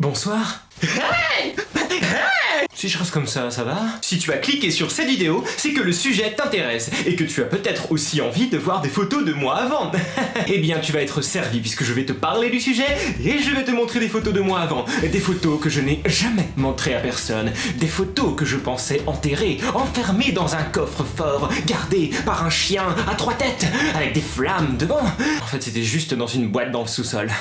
Bonsoir. Hey! Si je reste comme ça va? Si tu as cliqué sur cette vidéo, c'est que le sujet t'intéresse et que tu as peut-être aussi envie de voir des photos de moi avant. Eh bien, tu vas être servi puisque je vais te parler du sujet et je vais te montrer des photos de moi avant. Des photos que je n'ai jamais montrées à personne. Des photos que je pensais enterrées, enfermées dans un coffre-fort, gardées par un chien à 3 têtes, avec des flammes devant. En fait, c'était juste dans une boîte dans le sous-sol.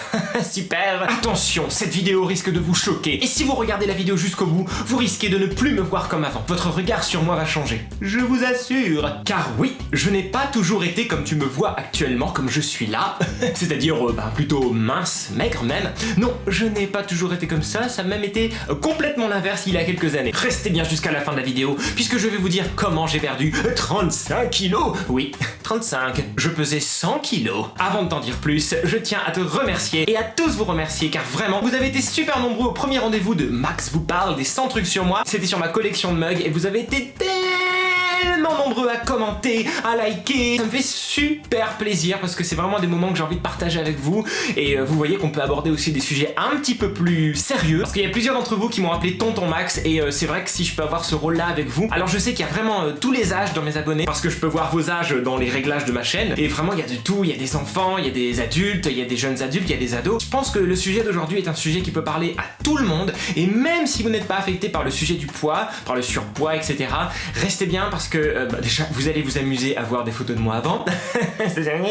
Super! Attention, cette vidéo risque de vous choquer. Et si vous regardez la vidéo jusqu'au bout, vous risquez de ne plus me voir comme avant. Votre regard sur moi va changer. Je vous assure. Car oui, je n'ai pas toujours été comme tu me vois actuellement, comme je suis là. C'est-à-dire, plutôt mince, maigre même. Non, je n'ai pas toujours été comme ça a même été complètement l'inverse il y a quelques années. Restez bien jusqu'à la fin de la vidéo, puisque je vais vous dire comment j'ai perdu 35 kilos. Oui, 35. Je pesais 100 kilos. Avant de t'en dire plus, je tiens à te remercier et à tous vous remercier, car vraiment, vous avez été super nombreux au premier rendez-vous de Max vous parle des 100 trucs sur moi. C'était sur ma collection de mugs et vous avez été tellement nombreux à commenter, à liker. Ça me fait super plaisir parce que c'est vraiment des moments que j'ai envie de partager avec vous. Et vous voyez qu'on peut aborder aussi des sujets un petit peu plus sérieux. Parce qu'il y a plusieurs d'entre vous qui m'ont appelé Tonton Max. Et c'est vrai que si je peux avoir ce rôle-là avec vous. Alors je sais qu'il y a vraiment tous les âges dans mes abonnés. Parce que je peux voir vos âges dans les réglages de ma chaîne. Et vraiment il y a de tout. Il y a des enfants, il y a des adultes, il y a des jeunes adultes, il y a des ados. Je pense que le sujet d'aujourd'hui est un sujet qui peut parler à tout le monde. Et même si vous n'êtes pas affecté par le sujet du poids, par le surpoids, etc. Restez bien parce que déjà vous allez vous amuser à voir des photos de moi avant.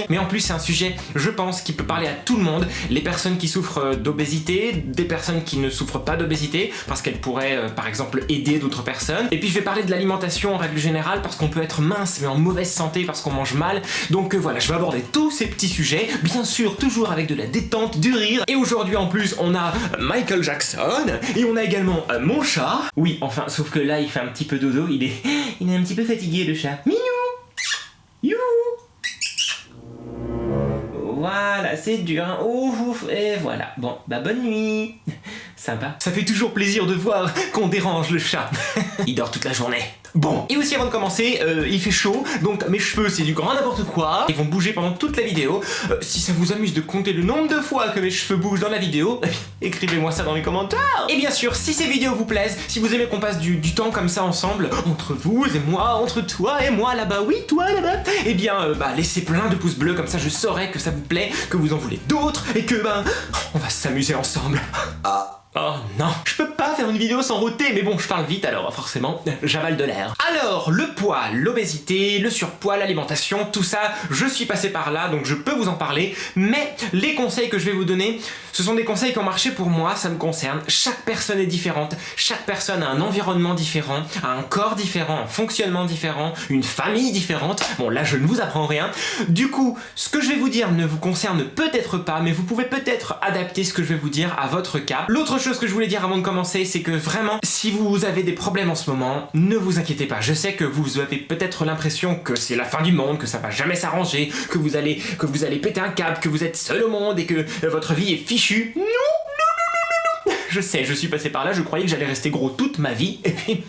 Mais en plus c'est un sujet, je pense, qui peut parler à tout le monde. Les personnes qui souffrent d'obésité, des personnes qui ne souffrent pas d'obésité, parce qu'elles pourraient par exemple aider d'autres personnes. Et puis je vais parler de l'alimentation en règle générale, parce qu'on peut être mince mais en mauvaise santé parce qu'on mange mal. Donc voilà, je vais aborder tous ces petits sujets, bien sûr toujours avec de la détente, du rire. Et aujourd'hui en plus on a Michael Jackson, et on a également mon chat. Oui, enfin, sauf que là il fait un petit peu dodo, il est un petit peu fatigué le chat. Minou! You! Voilà, c'est dur, hein. Ouf, et voilà. Bon, bonne nuit. Sympa. Ça fait toujours plaisir de voir qu'on dérange le chat. Il dort toute la journée. Bon, et aussi avant de commencer, il fait chaud, donc mes cheveux c'est du grand n'importe quoi. Ils vont bouger pendant toute la vidéo. Si ça vous amuse de compter le nombre de fois que mes cheveux bougent dans la vidéo, écrivez-moi ça dans les commentaires. Et bien sûr, si ces vidéos vous plaisent, si vous aimez qu'on passe du temps comme ça ensemble, entre vous et moi, entre toi et moi là-bas, oui, toi là-bas, et bien, laissez plein de pouces bleus, comme ça je saurai que ça vous plaît, que vous en voulez d'autres, et que, on va s'amuser ensemble. Oh non, je peux pas faire une vidéo sans roter, mais bon, je parle vite alors forcément, j'avale de l'air. Alors, le poids, l'obésité, le surpoids, l'alimentation, tout ça, je suis passé par là, donc je peux vous en parler, mais les conseils que je vais vous donner, ce sont des conseils qui ont marché pour moi, ça me concerne. Chaque personne est différente, chaque personne a un environnement différent, a un corps différent, un fonctionnement différent, une famille différente. Bon, là, je ne vous apprends rien. Du coup, ce que je vais vous dire ne vous concerne peut-être pas, mais vous pouvez peut-être adapter ce que je vais vous dire à votre cas. L'autre chose que je voulais dire avant de commencer, c'est que vraiment, si vous avez des problèmes en ce moment, ne vous inquiétez pas. Je sais que vous avez peut-être l'impression que c'est la fin du monde, que ça va jamais s'arranger, que vous allez péter un câble, que vous êtes seul au monde et que votre vie est fichue. Non. Je sais, je suis passé par là, je croyais que j'allais rester gros toute ma vie, et puis,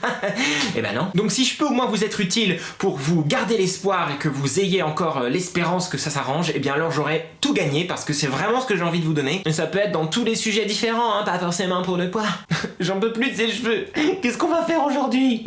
eh ben non. Donc si je peux au moins vous être utile pour vous garder l'espoir et que vous ayez encore l'espérance que ça s'arrange, eh bien alors j'aurais tout gagné, parce que c'est vraiment ce que j'ai envie de vous donner. Et ça peut être dans tous les sujets différents, hein, pas forcément pour le poids. J'en peux plus de ces cheveux. Qu'est-ce qu'on va faire aujourd'hui?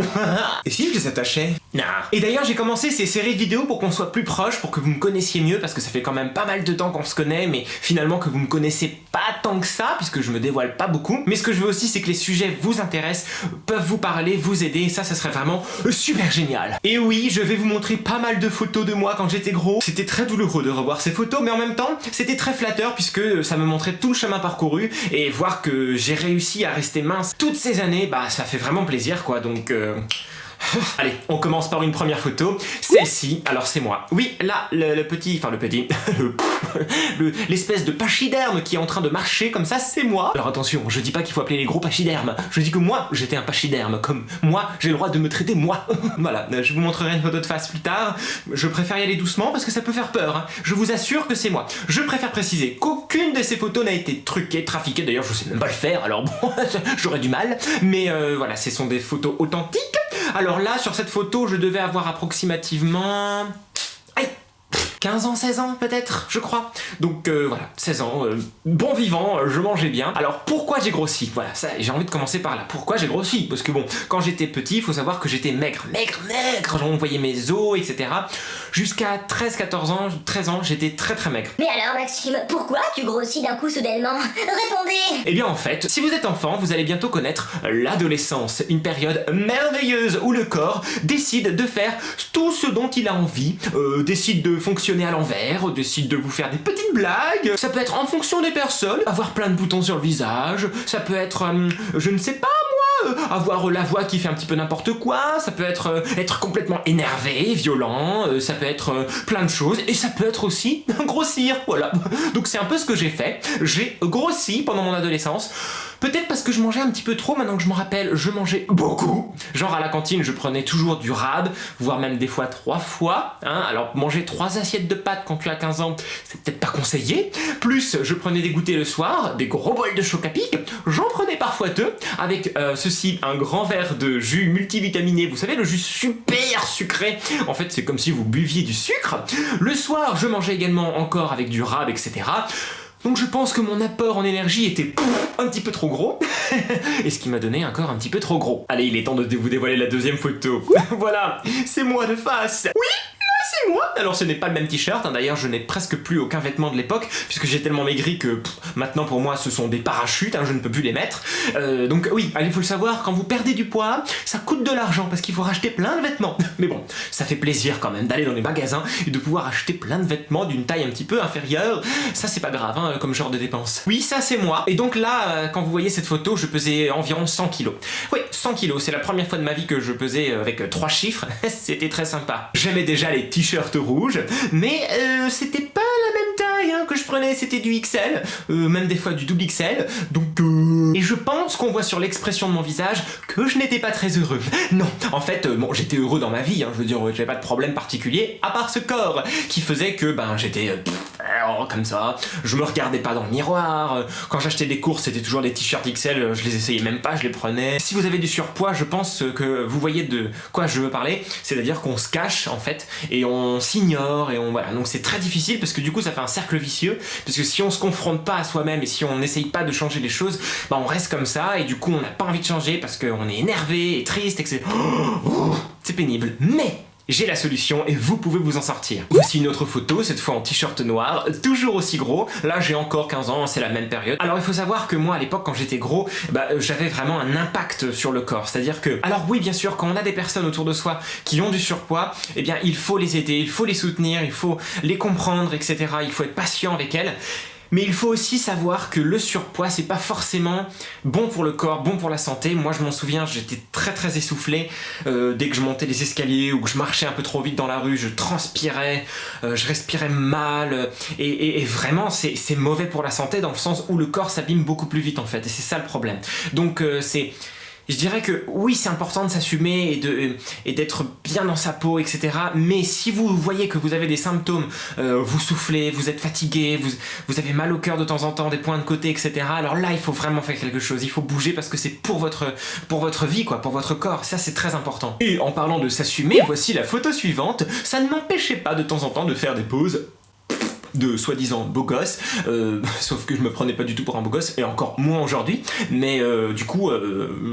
Et si je les attachais? Non. Et d'ailleurs j'ai commencé ces séries de vidéos pour qu'on soit plus proches, pour que vous me connaissiez mieux, parce que ça fait quand même pas mal de temps qu'on se connaît, mais finalement que vous me connaissez pas tant que ça, puisque je me dévoile pas beaucoup. Mais ce que je veux aussi, c'est que les sujets vous intéressent, peuvent vous parler, vous aider, et ça serait vraiment super génial. Et oui, je vais vous montrer pas mal de photos de moi quand j'étais gros. C'était très douloureux de revoir ces photos, mais en même temps, c'était très flatteur, puisque ça me montrait tout le chemin parcouru, et voir que j'ai réussi à rester mince toutes ces années, ça fait vraiment plaisir, quoi, donc... Allez, on commence par une première photo. Celle-ci, alors c'est moi. Oui, là, l'espèce de pachyderme qui est en train de marcher comme ça, c'est moi. Alors attention, je dis pas qu'il faut appeler les gros pachydermes. Je dis que moi, j'étais un pachyderme. Comme moi, j'ai le droit de me traiter moi. Voilà, je vous montrerai une photo de face plus tard. Je préfère y aller doucement parce que ça peut faire peur, hein. Je vous assure que c'est moi. Je préfère préciser qu'aucune de ces photos n'a été truquée, trafiquée. D'ailleurs, je sais même pas le faire, alors bon, j'aurais du mal. Mais voilà, ce sont des photos authentiques. Alors là, sur cette photo, je devais avoir approximativement... 15 ans, 16 ans peut-être, je crois. Donc voilà, 16 ans, bon vivant, je mangeais bien. Alors pourquoi j'ai grossi? Voilà, ça, j'ai envie de commencer par là. Pourquoi j'ai grossi? Parce que bon, quand j'étais petit, il faut savoir que j'étais maigre, on voyait mes os, etc. Jusqu'à 13 ans, j'étais très très maigre. Mais alors Maxime, pourquoi tu grossis d'un coup soudainement? Répondez! Eh bien en fait, si vous êtes enfant, vous allez bientôt connaître l'adolescence, une période merveilleuse où le corps décide de faire tout ce dont il a envie, décide de fonctionner à l'envers, décide de vous faire des petites blagues, ça peut être en fonction des personnes, avoir plein de boutons sur le visage, ça peut être, je ne sais pas moi, avoir la voix qui fait un petit peu n'importe quoi, ça peut être être complètement énervé, violent, ça peut être plein de choses, et ça peut être aussi grossir, voilà. Donc c'est un peu ce que j'ai fait, j'ai grossi pendant mon adolescence. Peut-être parce que je mangeais un petit peu trop, maintenant que je m'en rappelle, je mangeais beaucoup. Genre à la cantine, je prenais toujours du rab, voire même des fois 3 fois. Hein. Alors manger 3 assiettes de pâtes quand tu as 15 ans, c'est peut-être pas conseillé. Plus, je prenais des goûters le soir, des gros bols de Choc-à-Pic. J'en prenais parfois 2, avec ceci, un grand verre de jus multivitaminé. Vous savez, le jus super sucré. En fait, c'est comme si vous buviez du sucre. Le soir, je mangeais également encore avec du rab, etc. Donc je pense que mon apport en énergie était un petit peu trop gros, et ce qui m'a donné un corps un petit peu trop gros. Allez, il est temps de vous dévoiler la deuxième photo. Voilà, c'est moi de face. Oui, c'est moi. Alors ce n'est pas le même t-shirt, hein. D'ailleurs je n'ai presque plus aucun vêtement de l'époque, puisque j'ai tellement maigri que maintenant pour moi ce sont des parachutes, hein, je ne peux plus les mettre. Donc oui, allez, il faut le savoir, quand vous perdez du poids, ça coûte de l'argent, parce qu'il faut racheter plein de vêtements. Mais bon, ça fait plaisir quand même d'aller dans les magasins et de pouvoir acheter plein de vêtements d'une taille un petit peu inférieure. Ça c'est pas grave, hein, comme genre de dépense. Oui, ça c'est moi. Et donc là, quand vous voyez cette photo, je pesais environ 100 kilos. Oui, 100 kilos, c'est la première fois de ma vie que je pesais avec 3 chiffres. C'était très sympa. J'aimais déjà les t-shirts rouges, mais c'était pas la même taille hein, que je prenais, c'était du XL, même des fois du double XL, donc Et je pense qu'on voit sur l'expression de mon visage que je n'étais pas très heureux. Non, en fait, bon, j'étais heureux dans ma vie, hein, je veux dire, j'avais pas de problème particulier, à part ce corps, qui faisait que, j'étais comme ça, je me regardais pas dans le miroir, quand j'achetais des courses, c'était toujours des t-shirts XL, je les essayais même pas, je les prenais. Si vous avez du surpoids, je pense que vous voyez de quoi je veux parler, c'est-à-dire qu'on se cache, en fait, et on s'ignore, et voilà, donc c'est très difficile, parce que du coup, ça fait un cercle vicieux, parce que si on se confronte pas à soi-même, et si on n'essaye pas de changer les choses, on reste comme ça, et du coup, on n'a pas envie de changer, parce qu'on est énervé, et triste, et que c'est pénible. Mais j'ai la solution et vous pouvez vous en sortir. Voici une autre photo, cette fois en t-shirt noir, toujours aussi gros. Là, j'ai encore 15 ans, c'est la même période. Alors, il faut savoir que moi, à l'époque, quand j'étais gros, j'avais vraiment un impact sur le corps. C'est-à-dire que, alors oui, bien sûr, quand on a des personnes autour de soi qui ont du surpoids, eh bien, il faut les aider, il faut les soutenir, il faut les comprendre, etc. Il faut être patient avec elles. Mais il faut aussi savoir que le surpoids, c'est pas forcément bon pour le corps, bon pour la santé. Moi, je m'en souviens, j'étais très très essoufflé. Dès que je montais les escaliers ou que je marchais un peu trop vite dans la rue, je transpirais, je respirais mal. Et vraiment, c'est mauvais pour la santé dans le sens où le corps s'abîme beaucoup plus vite en fait. Et c'est ça le problème. Donc je dirais que oui, c'est important de s'assumer et d'être bien dans sa peau, etc. Mais si vous voyez que vous avez des symptômes, vous soufflez, vous êtes fatigué, vous avez mal au cœur de temps en temps, des points de côté, etc. Alors là, il faut vraiment faire quelque chose. Il faut bouger parce que c'est pour votre vie, quoi, pour votre corps. Ça, c'est très important. Et en parlant de s'assumer, voici la photo suivante. Ça ne m'empêchait pas de temps en temps de faire des pauses de soi-disant beau gosse, sauf que je me prenais pas du tout pour un beau gosse, et encore moins aujourd'hui, mais du coup,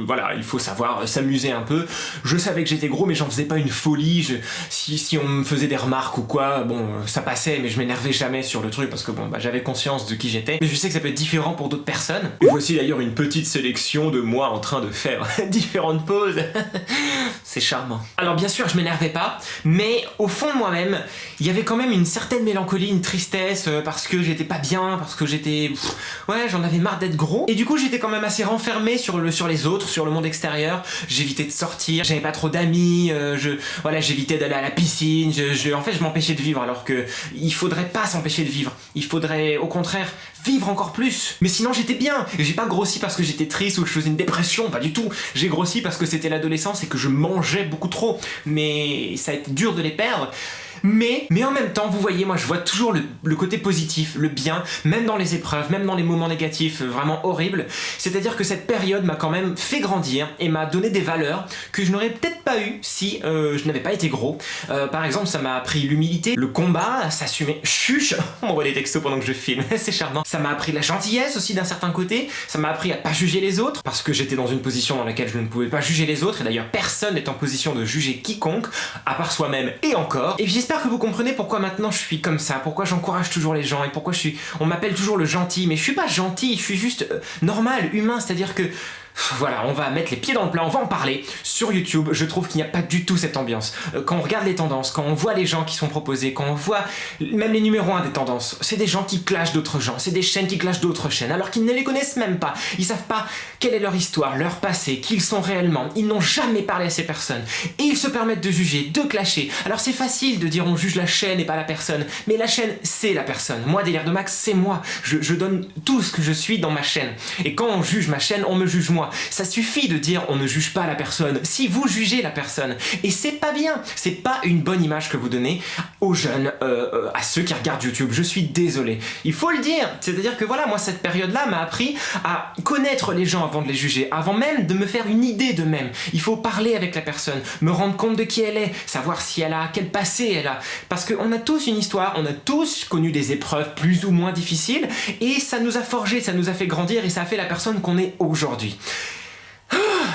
voilà, il faut savoir s'amuser un peu. Je savais que j'étais gros, mais j'en faisais pas une folie, si on me faisait des remarques ou quoi, ça passait, mais je m'énervais jamais sur le truc, parce que j'avais conscience de qui j'étais, mais je sais que ça peut être différent pour d'autres personnes. Et voici d'ailleurs une petite sélection de moi en train de faire différentes poses. C'est charmant. Alors bien sûr, je m'énervais pas, mais au fond de moi-même, il y avait quand même une certaine mélancolie, une tristesse, parce que j'étais pas bien, parce que j'étais... ouais, j'en avais marre d'être gros. Et du coup, j'étais quand même assez renfermé sur les autres, sur le monde extérieur. J'évitais de sortir, j'avais pas trop d'amis, j'évitais d'aller à la piscine, en fait, je m'empêchais de vivre, alors que il faudrait pas s'empêcher de vivre. Il faudrait, au contraire, vivre encore plus. Mais sinon, j'étais bien. J'ai pas grossi parce que j'étais triste ou que je faisais une dépression, pas du tout. J'ai grossi parce que c'était l'adolescence et que je mangeais beaucoup trop. Mais ça a été dur de les perdre. Mais en même temps, vous voyez, moi je vois toujours le côté positif, le bien, même dans les épreuves, même dans les moments négatifs vraiment horribles. C'est-à-dire que cette période m'a quand même fait grandir et m'a donné des valeurs que je n'aurais peut-être pas eu si je n'avais pas été gros. Par exemple, ça m'a appris l'humilité, le combat, à s'assumer. Chuch, on m'envoie des textos pendant que je filme, c'est charmant. Ça m'a appris la gentillesse aussi d'un certain côté. Ça m'a appris à pas juger les autres parce que j'étais dans une position dans laquelle je ne pouvais pas juger les autres et d'ailleurs personne n'est en position de juger quiconque à part soi-même et encore. Et j'espère que vous comprenez pourquoi maintenant je suis comme ça, pourquoi j'encourage toujours les gens et pourquoi on m'appelle toujours le gentil, mais je suis pas gentil, je suis juste normal, humain, c'est-à-dire que voilà, on va mettre les pieds dans le plat, on va en parler. Sur YouTube, je trouve qu'il n'y a pas du tout cette ambiance. Quand on regarde les tendances, quand on voit les gens qui sont proposés, quand on voit même les numéros 1 des tendances, c'est des gens qui clashent d'autres gens, c'est des chaînes qui clashent d'autres chaînes, alors qu'ils ne les connaissent même pas. Ils savent pas quelle est leur histoire, leur passé, qui ils sont réellement. Ils n'ont jamais parlé à ces personnes. Et ils se permettent de juger, de clasher. Alors c'est facile de dire on juge la chaîne et pas la personne, mais la chaîne, c'est la personne. Moi, Délire de Max, c'est moi. Je donne tout ce que je suis dans ma chaîne. Et quand on juge ma chaîne, on me juge moi. Ça suffit de dire on ne juge pas la personne si vous jugez la personne. Et c'est pas bien, c'est pas une bonne image que vous donnez aux jeunes, à ceux qui regardent YouTube. Je suis désolé. Il faut le dire. C'est-à-dire que voilà, moi cette période-là m'a appris à connaître les gens avant de les juger, avant même de me faire une idée d'eux-mêmes. Il faut parler avec la personne, me rendre compte de qui elle est, savoir si elle a, quel passé elle a. Parce qu'on a tous une histoire, on a tous connu des épreuves plus ou moins difficiles et ça nous a forgé, ça nous a fait grandir et ça a fait la personne qu'on est aujourd'hui.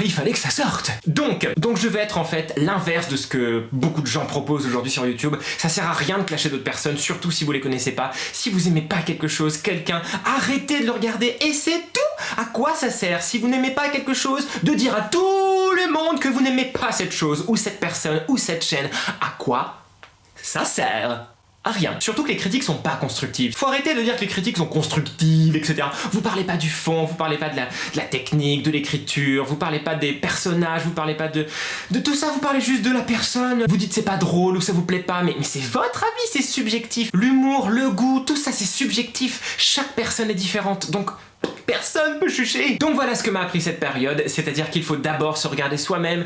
Il fallait que ça sorte. Donc je vais être en fait l'inverse de ce que beaucoup de gens proposent aujourd'hui sur YouTube. Ça sert à rien de clasher d'autres personnes, surtout si vous les connaissez pas. Si vous aimez pas quelque chose, quelqu'un, arrêtez de le regarder et c'est tout. À quoi ça sert, si vous n'aimez pas quelque chose, de dire à tout le monde que vous n'aimez pas cette chose, ou cette personne, ou cette chaîne? À quoi ça sert? À rien. Surtout que les critiques sont pas constructives. Faut arrêter de dire que les critiques sont constructives, etc. Vous parlez pas du fond, vous parlez pas de la technique, de l'écriture, vous parlez pas des personnages, vous parlez pas de tout ça, vous parlez juste de la personne. Vous dites c'est pas drôle ou ça vous plaît pas, mais c'est votre avis, c'est subjectif. L'humour, le goût, tout ça c'est subjectif. Chaque personne est différente, donc personne peut juger. Donc voilà ce que m'a appris cette période, c'est-à-dire qu'il faut d'abord se regarder soi-même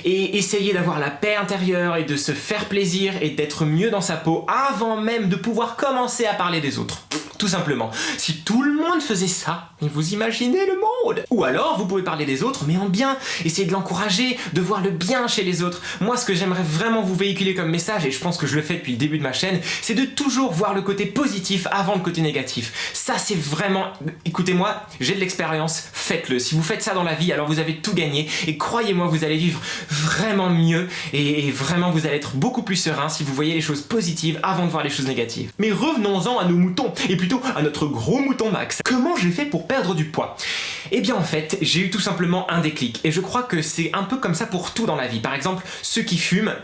et essayer d'avoir la paix intérieure et de se faire plaisir et d'être mieux dans sa peau avant même de pouvoir commencer à parler des autres. Tout simplement. Si tout le monde faisait ça, vous imaginez le monde. Ou alors, vous pouvez parler des autres, mais en bien. Essayez de l'encourager, de voir le bien chez les autres. Moi, ce que j'aimerais vraiment vous véhiculer comme message, et je pense que je le fais depuis le début de ma chaîne, c'est de toujours voir le côté positif avant le côté négatif. Ça, c'est vraiment... Écoutez-moi, j'ai de l'expérience, faites-le. Si vous faites ça dans la vie, alors vous avez tout gagné. Et croyez-moi, vous allez vivre vraiment mieux. Et vraiment, vous allez être beaucoup plus serein si vous voyez les choses positives avant de voir les choses négatives. Mais revenons-en à nos moutons, et plutôt à notre gros mouton Max. Comment j'ai fait pour perdre du poids? Eh bien en fait, j'ai eu tout simplement un déclic. Et je crois que c'est un peu comme ça pour tout dans la vie. Par exemple, ceux qui fument,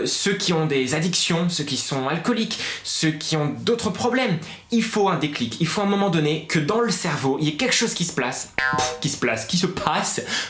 ceux qui ont des addictions, ceux qui sont alcooliques, ceux qui ont d'autres problèmes, il faut un déclic. Il faut à un moment donné que dans le cerveau, il y ait quelque chose qui se passe,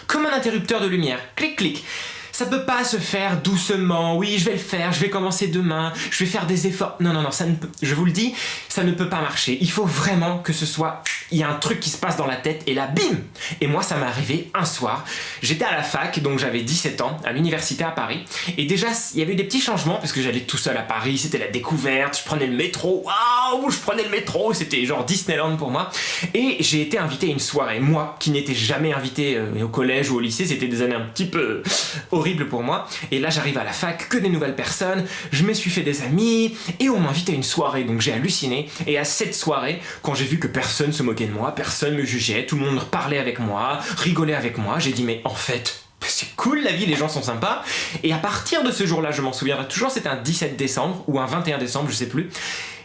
comme un interrupteur de lumière. Clic, clic. Ça peut pas se faire doucement, oui je vais le faire, je vais commencer demain, je vais faire des efforts. Non, ça ne peut, je vous le dis, ça ne peut pas marcher. Il faut vraiment que ce soit, il y a un truc qui se passe dans la tête et là, bim. Et moi ça m'est arrivé un soir, j'étais à la fac, donc j'avais 17 ans, à l'université à Paris, et déjà il y avait eu des petits changements, parce que j'allais tout seul à Paris, c'était la découverte, je prenais le métro, waouh, je prenais le métro, c'était genre Disneyland pour moi, et j'ai été invité à une soirée, moi qui n'étais jamais invité au collège ou au lycée, c'était des années un petit peu horrible pour moi, et là j'arrive à la fac, que des nouvelles personnes, je me suis fait des amis, et on m'invite à une soirée, donc j'ai halluciné, et à cette soirée, quand j'ai vu que personne se moquait de moi, personne me jugeait, tout le monde parlait avec moi, rigolait avec moi, j'ai dit mais en fait, c'est cool la vie, les gens sont sympas, et à partir de ce jour-là, je m'en souviendrai toujours, c'était un 17 décembre, ou un 21 décembre, je sais plus,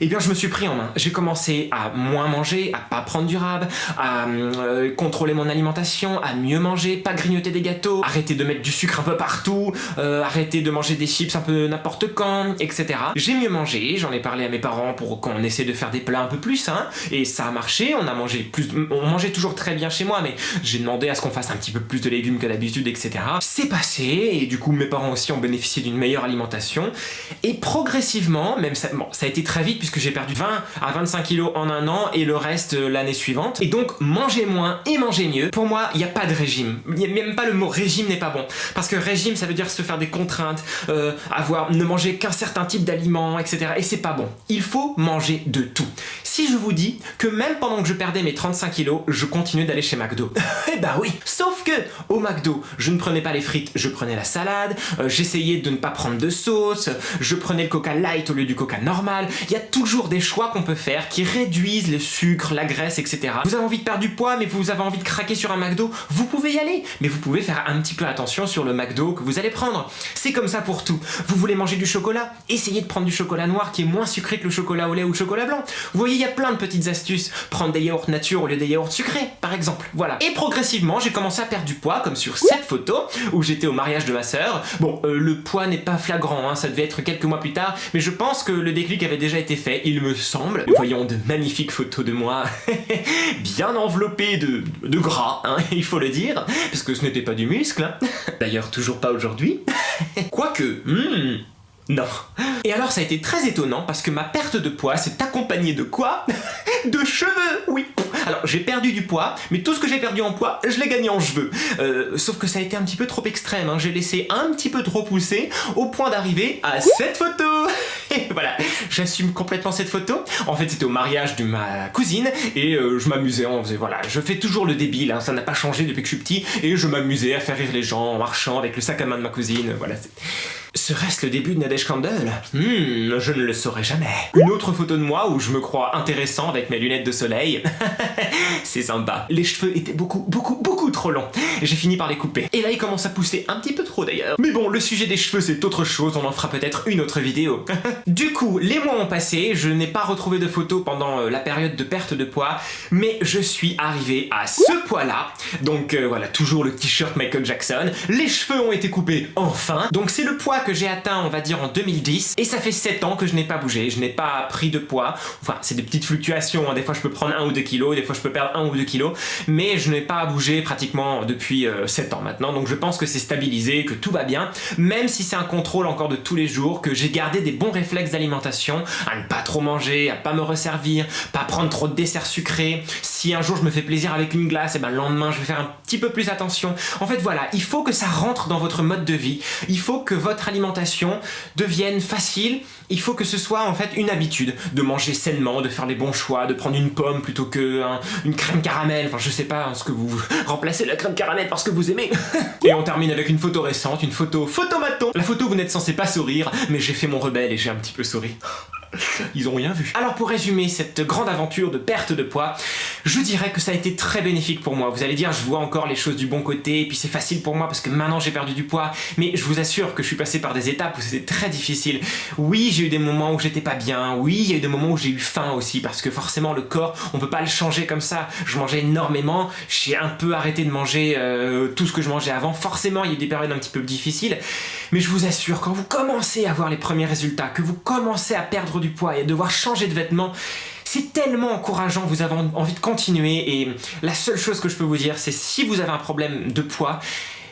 et bien je me suis pris en main. J'ai commencé à moins manger, à pas prendre du rab, à contrôler mon alimentation, à mieux manger, pas grignoter des gâteaux, arrêter de mettre du sucre un peu partout, arrêter de manger des chips un peu n'importe quand, etc. J'ai mieux mangé, j'en ai parlé à mes parents pour qu'on essaie de faire des plats un peu plus sains, et ça a marché, on mangeait toujours très bien chez moi, mais j'ai demandé à ce qu'on fasse un petit peu plus de légumes que d'habitude, etc. c'est passé, et du coup mes parents aussi ont bénéficié d'une meilleure alimentation, et progressivement, même ça, bon, ça a été très vite puisque j'ai perdu 20 à 25 kilos en un an, et le reste l'année suivante, et donc manger moins et manger mieux, pour moi il n'y a pas de régime, même pas le mot régime n'est pas bon, parce que régime ça veut dire se faire des contraintes, ne manger qu'un certain type d'aliments, etc. Et c'est pas bon. Il faut manger de tout. Si je vous dis que même pendant que je perdais mes 35 kilos, je continuais d'aller chez McDo. Eh bah oui. Sauf que au McDo, je ne prenais pas les frites, je prenais la salade, j'essayais de ne pas prendre de sauce, je prenais le Coca Light au lieu du Coca normal. Il y a toujours des choix qu'on peut faire qui réduisent le sucre, la graisse, etc. Vous avez envie de perdre du poids, mais vous avez envie de craquer sur un McDo, vous pouvez y aller. Mais vous pouvez faire un petit peu attention sur le McDo que vous allez prendre. C'est comme ça pour tout. Vous voulez manger du chocolat, essayez de prendre du chocolat noir qui est moins sucré que le chocolat au lait ou le chocolat blanc. Vous voyez, il y a plein de petites astuces. Prendre des yaourts nature au lieu des yaourts sucrés, par exemple. Voilà. Et progressivement, j'ai commencé à perdre du poids, comme sur cette photo où j'étais au mariage de ma sœur. Bon, le poids n'est pas flagrant, hein, ça devait être quelques mois plus tard, mais je pense que le déclic avait déjà été fait, il me semble. Nous voyons de magnifiques photos de moi, bien enveloppées de gras, hein, il faut le dire, parce que ce n'était pas du muscle. Hein. D'ailleurs, toujours pas aujourd'hui. Quoique, non. Et alors ça a été très étonnant parce que ma perte de poids s'est accompagnée de quoi? De cheveux, oui. Alors j'ai perdu du poids, mais tout ce que j'ai perdu en poids, je l'ai gagné en cheveux. Sauf que ça a été un petit peu trop extrême, hein. J'ai laissé un petit peu trop pousser au point d'arriver à cette photo. Et voilà, j'assume complètement cette photo. En fait c'était au mariage de ma cousine et je m'amusais, on faisait, voilà, je fais toujours le débile, hein, ça n'a pas changé depuis que je suis petit, et je m'amusais à faire rire les gens en marchant avec le sac à main de ma cousine, voilà. Serait-ce le début de Nadège Candle? Je ne le saurais jamais. Une autre photo de moi où je me crois intéressant avec mes lunettes de soleil. C'est sympa. Les cheveux étaient beaucoup trop longs. J'ai fini par les couper. Et là, ils commencent à pousser un petit peu trop d'ailleurs. Mais bon, le sujet des cheveux, c'est autre chose. On en fera peut-être une autre vidéo. Du coup, les mois ont passé. Je n'ai pas retrouvé de photos pendant la période de perte de poids. Mais je suis arrivé à ce poids-là. Donc voilà, toujours le t-shirt Michael Jackson. Les cheveux ont été coupés enfin. Donc c'est le poids que j'ai atteint, on va dire, en 2010, et ça fait 7 ans que je n'ai pas bougé, je n'ai pas pris de poids, enfin c'est des petites fluctuations, hein. Des fois je peux prendre 1 ou 2 kilos, des fois je peux perdre 1 ou 2 kilos, mais je n'ai pas bougé pratiquement depuis 7 ans maintenant, donc je pense que c'est stabilisé, que tout va bien, même si c'est un contrôle encore de tous les jours, que j'ai gardé des bons réflexes d'alimentation, à ne pas trop manger, à pas me resservir, pas prendre trop de desserts sucrés, si un jour je me fais plaisir avec une glace, et ben le lendemain je vais faire un petit peu plus attention. En fait voilà, il faut que ça rentre dans votre mode de vie, il faut que votre alimentation devienne facile, il faut que ce soit en fait une habitude de manger sainement, de faire les bons choix, de prendre une pomme plutôt que une crème caramel, enfin je sais pas, hein, ce que vous remplacez la crème caramel parce que vous aimez. Et on termine avec une photo récente, une photo photomaton. La photo où vous n'êtes censé pas sourire, mais j'ai fait mon rebelle et j'ai un petit peu souri. Ils ont rien vu. Alors pour résumer cette grande aventure de perte de poids, je dirais que ça a été très bénéfique pour moi. Vous allez dire, je vois encore les choses du bon côté, et puis c'est facile pour moi parce que maintenant j'ai perdu du poids, mais je vous assure que je suis passé par des étapes où c'était très difficile. Oui, j'ai eu des moments où j'étais pas bien, oui, il y a eu des moments où j'ai eu faim aussi, parce que forcément le corps, on peut pas le changer comme ça. Je mangeais énormément, j'ai un peu arrêté de manger tout ce que je mangeais avant, forcément il y a eu des périodes un petit peu difficiles, mais je vous assure, quand vous commencez à voir les premiers résultats, que vous commencez à perdre du poids et à devoir changer de vêtements, c'est tellement encourageant, vous avez envie de continuer, et la seule chose que je peux vous dire, c'est si vous avez un problème de poids,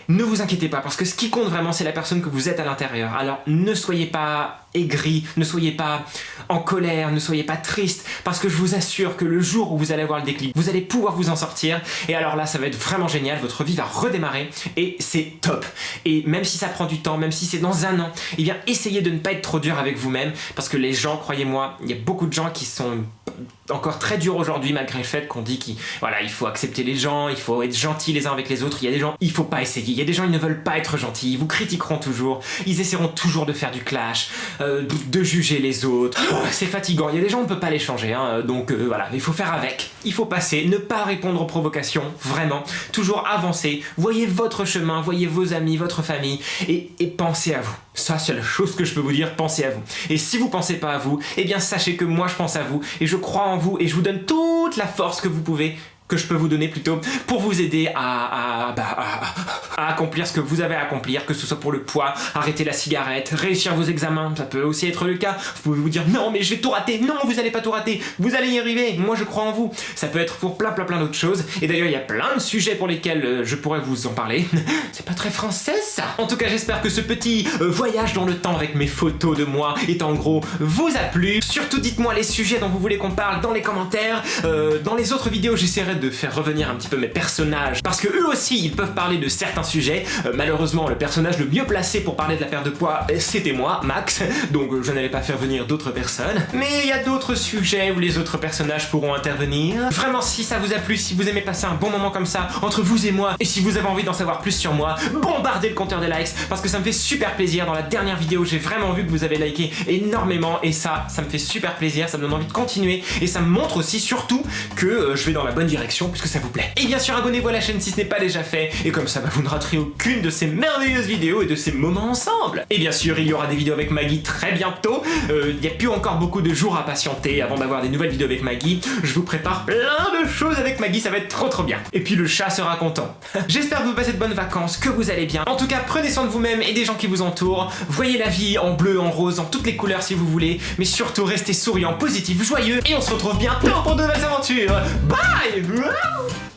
ne vous inquiétez pas, parce que ce qui compte vraiment, c'est la personne que vous êtes à l'intérieur. Alors ne soyez pas aigri, ne soyez pas en colère, ne soyez pas triste, parce que je vous assure que le jour où vous allez avoir le déclic, vous allez pouvoir vous en sortir, et alors là ça va être vraiment génial, votre vie va redémarrer, et c'est top. Et même si ça prend du temps, même si c'est dans un an, eh bien essayez de ne pas être trop dur avec vous-même, parce que les gens, croyez-moi, il y a beaucoup de gens qui sont encore très durs aujourd'hui, malgré le fait qu'on dit qu'il voilà, il faut accepter les gens, il faut être gentil les uns avec les autres. Il y a des gens, il faut pas essayer, il y a des gens, ils ne veulent pas être gentils, ils vous critiqueront toujours, ils essaieront toujours de faire du clash, de juger les autres. C'est fatigant, il y a des gens, on ne peut pas les changer, hein, donc voilà, il faut faire avec, il faut passer, ne pas répondre aux provocations, vraiment, toujours avancer, voyez votre chemin, voyez vos amis, votre famille, et pensez à vous. Ça, c'est la chose que je peux vous dire, pensez à vous. Et si vous pensez pas à vous, eh bien sachez que moi je pense à vous, et je crois en vous, et je vous donne toute la force que je peux vous donner plutôt, pour vous aider à à accomplir ce que vous avez à accomplir, que ce soit pour le poids, arrêter la cigarette, réussir vos examens, ça peut aussi être le cas. Vous pouvez vous dire non mais je vais tout rater, non vous allez pas tout rater, vous allez y arriver, moi je crois en vous. Ça peut être pour plein d'autres choses, et d'ailleurs il y a plein de sujets pour lesquels je pourrais vous en parler. C'est pas très français ça. En tout cas j'espère que ce petit voyage dans le temps avec mes photos de moi et en gros vous a plu. Surtout dites-moi les sujets dont vous voulez qu'on parle dans les commentaires. Dans les autres vidéos j'essaierai de faire revenir un petit peu mes personnages, parce que eux aussi ils peuvent parler de certains sujets. Malheureusement le personnage le mieux placé pour parler de la perte de poids c'était moi, Max, donc je n'allais pas faire venir d'autres personnes. Mais il y a d'autres sujets où les autres personnages pourront intervenir. Vraiment si ça vous a plu, si vous aimez passer un bon moment comme ça entre vous et moi, et si vous avez envie d'en savoir plus sur moi, bombardez le compteur des likes parce que ça me fait super plaisir. Dans la dernière vidéo j'ai vraiment vu que vous avez liké énormément et ça me fait super plaisir, ça me donne envie de continuer et ça me montre aussi surtout que je vais dans la bonne direction puisque ça vous plaît. Et bien sûr abonnez-vous à la chaîne si ce n'est pas déjà fait et comme ça vous ne raterez aucune de ces merveilleuses vidéos et de ces moments ensemble. Et bien sûr il y aura des vidéos avec Maggie très bientôt, il n'y a plus encore beaucoup de jours à patienter avant d'avoir des nouvelles vidéos avec Maggie. Je vous prépare plein de choses avec Maggie, ça va être trop bien. Et puis le chat sera content. J'espère que vous passez de bonnes vacances, que vous allez bien. En tout cas prenez soin de vous-même et des gens qui vous entourent. Voyez la vie en bleu, en rose, en toutes les couleurs si vous voulez, mais surtout restez souriant, positif, joyeux et on se retrouve bientôt pour de nouvelles aventures. Bye!